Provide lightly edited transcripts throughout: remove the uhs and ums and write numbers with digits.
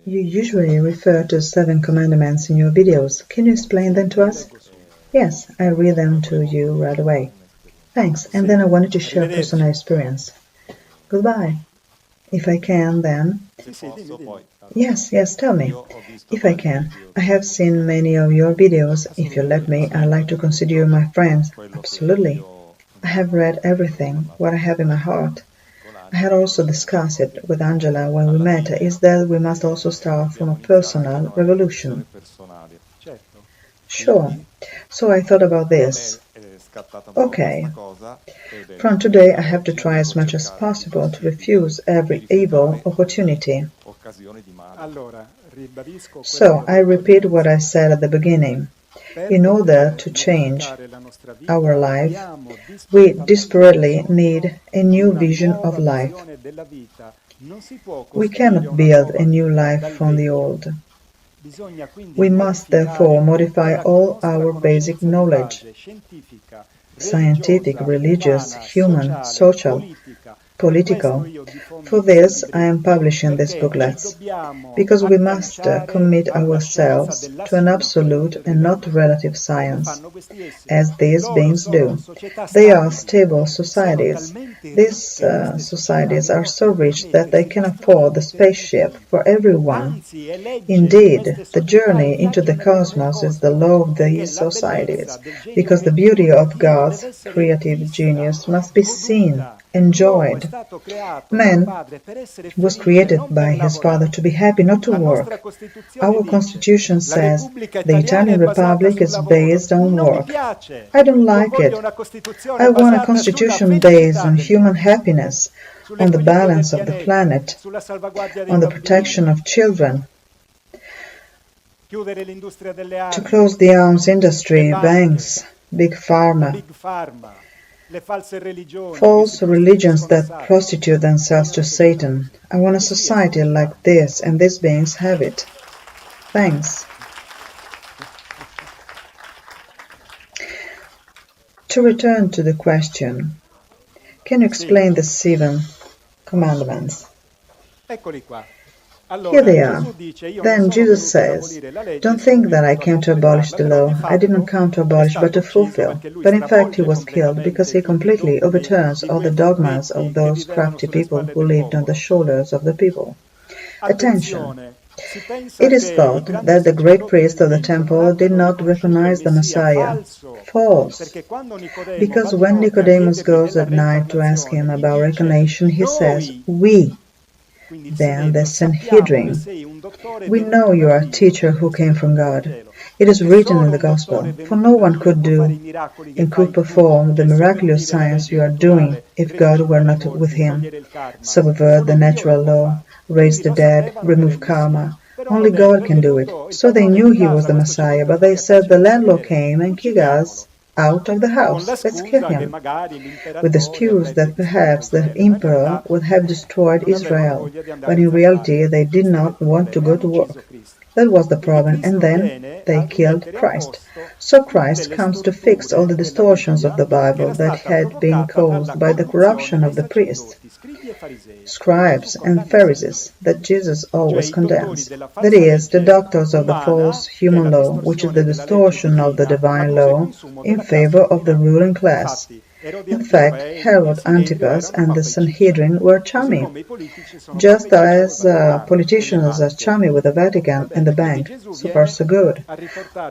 You usually refer to 7 commandments in your videos. Can you explain them to us? Yes, I'll read them to you right away. Thanks, and then I wanted to share personal experience. Goodbye. If I can, then. Yes, tell me. If I can. I have seen many of your videos. If you let me, I'd like to consider you my friends. Absolutely. I have read everything, what I have in my heart. I had also discussed it with Angela when we met, is that we must also start from a personal revolution. Sure. So I thought about this. Okay. From today I have to try as much as possible to refuse every evil opportunity. So I repeat what I said at the beginning. In order to change our life, we desperately need a new vision of life. We cannot build a new life from the old. We must therefore modify all our basic knowledge, scientific, religious, human, social, political. For this, I am publishing these booklets, because we must commit ourselves to an absolute and not relative science, as these beings do. They are stable societies. These societies are so rich that they can afford the spaceship for everyone. Indeed, the journey into the cosmos is the law of these societies, because the beauty of God's creative genius must be seen, enjoyed. Man was created by his Father to be happy, not to work. Our Constitution says the Italian Republic is based on work. I don't like it. I want a Constitution based on human happiness, on the balance of the planet, on the protection of children, to close the arms industry, banks, big pharma, false religions that prostitute themselves to Satan. I want a society like this, and these beings have it. Thanks. To return to the question, can you explain the 7 commandments? Here they are. Then Jesus says, don't think that I came to abolish the law. I didn't come to abolish but to fulfill. But in fact he was killed because he completely overturns all the dogmas of those crafty people who lived on the shoulders of the people. Attention! It is thought that the great priest of the temple did not recognize the Messiah. False! Because when Nicodemus goes at night to ask him about recognition, he says, we. Then the Sanhedrin. We know you are a teacher who came from God. It is written in the Gospel, for no one could do and could perform the miraculous signs you are doing if God were not with him. Subvert the natural law, raise the dead, remove karma. Only God can do it. So they knew he was the Messiah, but they said the landlord came and kicked us out of the house. Let's kill him. With the excuse that perhaps the emperor would have destroyed Israel, but in reality they did not want to go to work. That was the problem, and then they killed Christ. So Christ comes to fix all the distortions of the Bible that had been caused by the corruption of the priests, scribes, and Pharisees that Jesus always condemns. That is, the doctors of the false human law, which is the distortion of the divine law in favor of the ruling class. In fact, Herod Antipas and the Sanhedrin were chummy, just as politicians are chummy with the Vatican and the bank. So far, so good.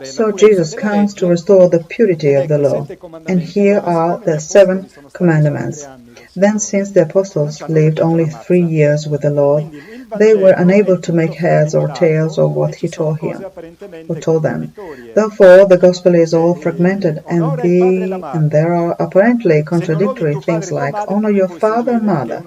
So Jesus comes to restore the purity of the law. And here are the 7 commandments. Then, since the apostles lived only 3 years with the Lord, they were unable to make heads or tails of what he told them. Therefore, the gospel is all fragmented, and there are apparently contradictory things like honor your father and mother.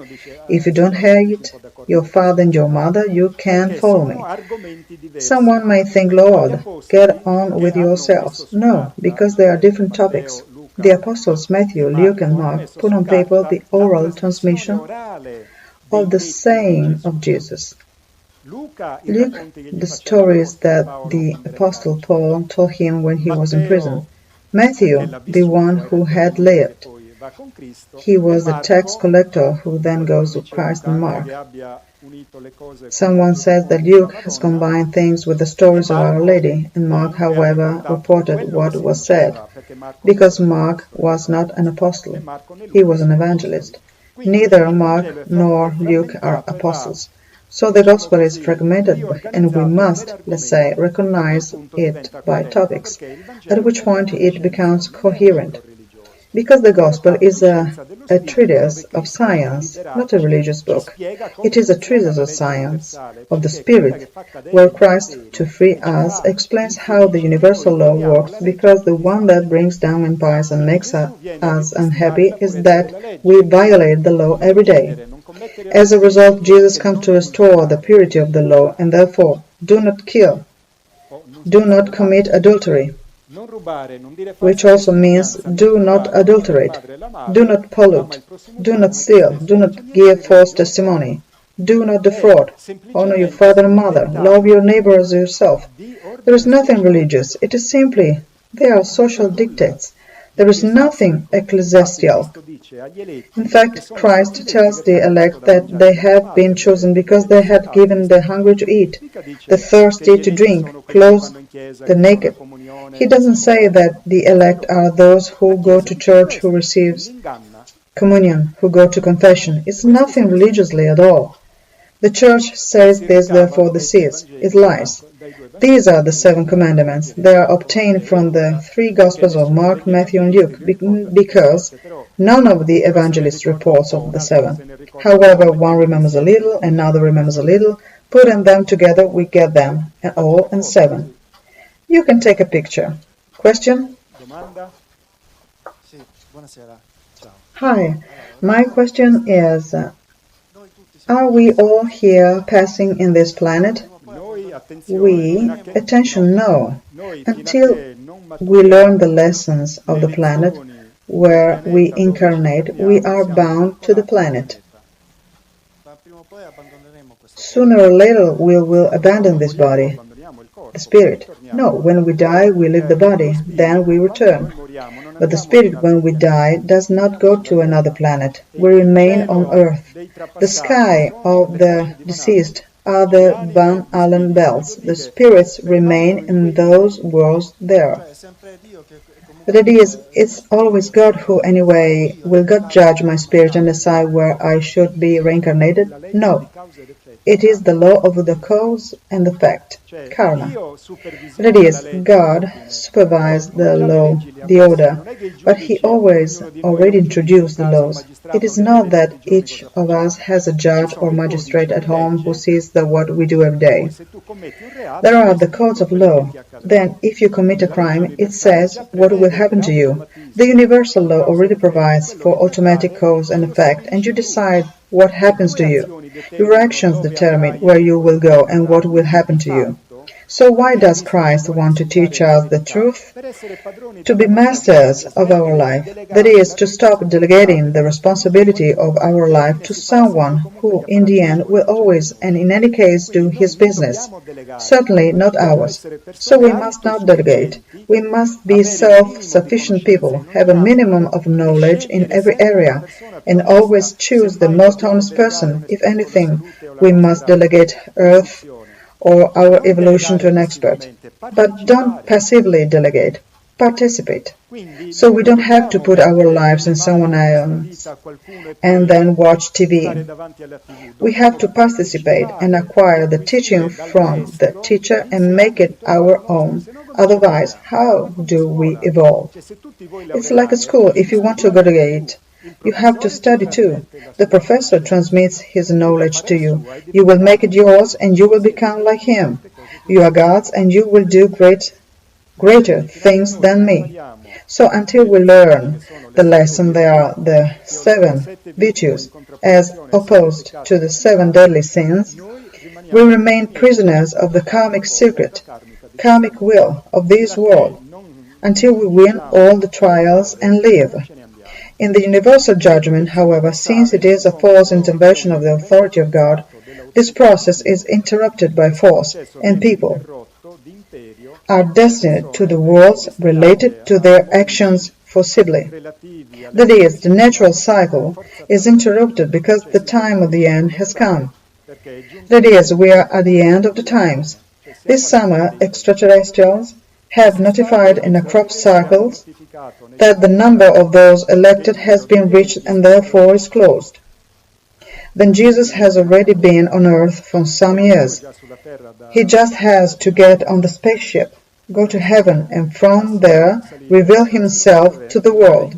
If you don't hate your father and your mother, you can't follow me. Someone may think, Lord, get on with yourselves. No, because they are different topics. The apostles Matthew, Luke, and Mark put on paper the oral transmission of the saying of Jesus. Luke, the stories that the Apostle Paul told him when he was in prison. Matthew, the one who had lived. He was the tax collector who then goes to Christ, and Mark, Someone says that Luke has combined things with the stories of Our Lady, and Mark, however, reported what was said, because Mark was not an apostle. He was an evangelist. Neither Mark nor Luke are apostles. So the Gospel is fragmented, and we must, let's say, recognize it by topics, at which point it becomes coherent. Because the Gospel is a treatise of science, not a religious book. It is a treatise of science, of the Spirit, where Christ, to free us, explains how the universal law works, because the one that brings down empires and makes us unhappy is that we violate the law every day. As a result, Jesus comes to restore the purity of the law, and therefore, do not kill, do not commit adultery, which also means do not adulterate, do not pollute, do not steal, do not give false testimony, do not defraud, honor your father and mother, love your neighbor as yourself. There is nothing religious, it is simply, they are social dictates. There is nothing ecclesiastical. In fact, Christ tells the elect that they have been chosen because they had given the hungry to eat, the thirsty to drink, clothed the naked. He doesn't say that the elect are those who go to church, who receives communion, who go to confession. It's nothing religiously at all. The church says this, therefore deceives. It lies. These are the 7 commandments. They are obtained from the 3 Gospels of Mark, Matthew, and Luke, because none of the evangelists reports of the 7. However, one remembers a little, another remembers a little. Putting them together, we get them, and all in 7. You can take a picture. Question? Hi, my question is, are we all here passing in this planet? We, attention, no. Until we learn the lessons of the planet where we incarnate, we are bound to the planet. Sooner or later we will abandon this body, the spirit. No, when we die we leave the body, then we return. But the spirit, when we die, does not go to another planet. We remain on earth. The sky of the deceased are the Van Allen bells. The spirits remain in those worlds there. But it is, it's always God who, anyway, will God judge my spirit and decide where I should be reincarnated? No. It is the law of the cause and the fact, karma. That is, God supervised the law, the order, but He already introduced the laws. It is not that each of us has a judge or magistrate at home who sees what we do every day. There are the codes of law. Then, if you commit a crime, it says what will happen to you. The universal law already provides for automatic cause and effect, and you decide what happens to you. Your actions determine where you will go and what will happen to you. So why does Christ want to teach us the truth? To be masters of our life, that is, to stop delegating the responsibility of our life to someone who, in the end, will always and in any case do his business. Certainly not ours. So we must not delegate. We must be self-sufficient people, have a minimum of knowledge in every area, and always choose the most honest person. If anything, we must delegate earth or our evolution to an expert. But don't passively delegate. Participate. So we don't have to put our lives in someone else and then watch TV. We have to participate and acquire the teaching from the teacher and make it our own. Otherwise, how do we evolve? It's like a school. If you want to graduate, you have to study too. The professor transmits his knowledge to you. You will make it yours and you will become like him. You are God's and you will do greater things than me. So until we learn the lesson, there are the 7 virtues as opposed to the 7 deadly sins, we remain prisoners of the karmic secret, karmic will of this world, until we win all the trials and live. In the universal judgment, however, since it is a false intervention of the authority of God, this process is interrupted by force, and people are destined to the worlds related to their actions forcibly. That is, the natural cycle is interrupted because the time of the end has come. That is, we are at the end of the times. This summer, extraterrestrials have notified in a crop circles that the number of those elected has been reached and therefore is closed. Then Jesus has already been on Earth for some years. He just has to get on the spaceship, go to heaven, and from there reveal himself to the world.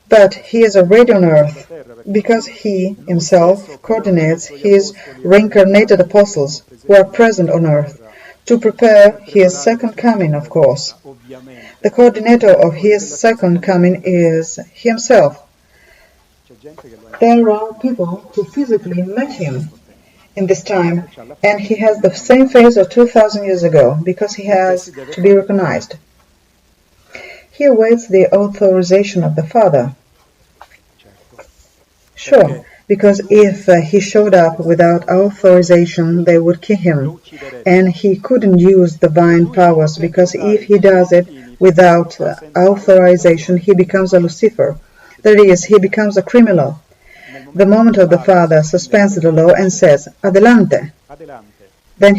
But he is already on Earth, because he himself coordinates his reincarnated apostles who are present on Earth, to prepare his second coming, of course. The coordinator of his second coming is himself. There are people who physically met him in this time, and he has the same face of 2,000 years ago, because he has to be recognized. He awaits the authorization of the Father. Sure, because if he showed up without authorization, they would kill him, and he couldn't use divine powers, because if he does it without authorization, he becomes a Lucifer. That is, he becomes a criminal. The moment of the Father suspends the law and says, "Adelante," then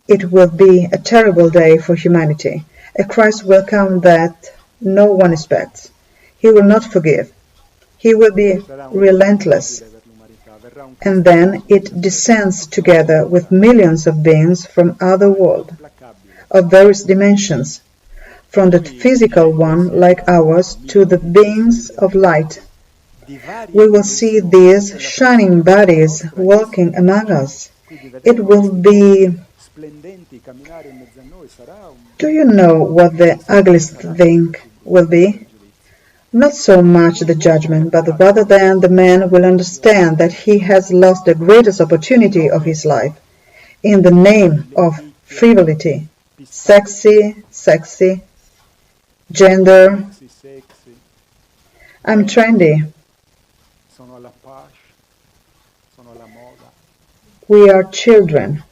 it will be a terrible day for humanity. A Christ will come that no one expects. He will not forgive. He will be relentless. And then it descends together with millions of beings from other worlds, of various dimensions, from the physical one like ours to the beings of light. We will see these shining bodies walking among us. It will be... Do you know what the ugliest thing will be? Not so much the judgment, but rather than the man will understand that he has lost the greatest opportunity of his life in the name of frivolity, sexy, gender. I'm trendy. We are children,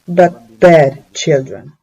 but bad children.